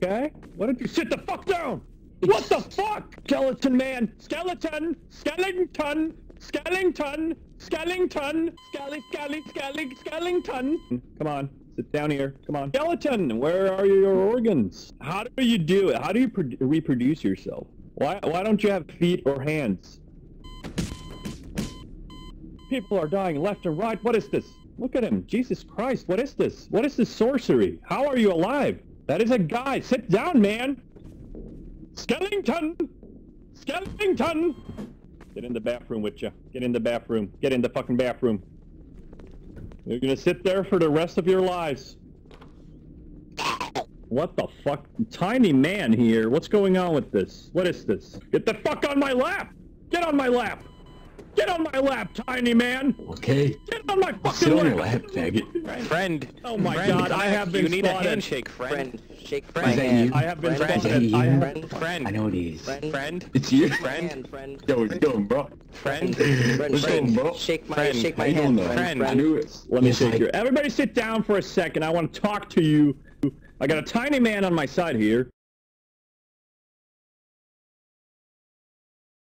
Okay? Why don't you sit the fuck down? What the fuck? Skeleton man! Skeleton! Skellington! Skellington! Skellington! Skellington! Come on. Sit down here. Come on. Skeleton! Where are your organs? How do you do it? How do you reproduce yourself? Why don't you have feet or hands? People are dying left and right. What is this? Look at him. Jesus Christ. What is this? What is this sorcery? How are you alive? That is a guy. Sit down, man. Skellington! Skellington! Get in the bathroom with you. Get in the bathroom. Get in the fucking bathroom. You're gonna sit there for the rest of your lives. What the fuck? Tiny man here. What's going on with this? What is this? Get the fuck on my lap! Get on my lap! Get on my lap, tiny man! Okay. Get on my fucking Sit on your lap! lap, faggot. Friend. Oh my friend, god, I have been You need a spotted. handshake, friend. Shake Friend. my Is that hand. you? I have been Friend. spotted. Is that I you? have... Friend. I know it is. Friend. It's you? Friend. Friend. Yo, what you doing, bro? Friend. What's going, bro? Shake my Friend. shake How my you doing, hand, though? friend. Friend. I knew it. Let me Yes, shake I- your... Everybody sit down for a second. I want to talk to you. I got a tiny man on my side here.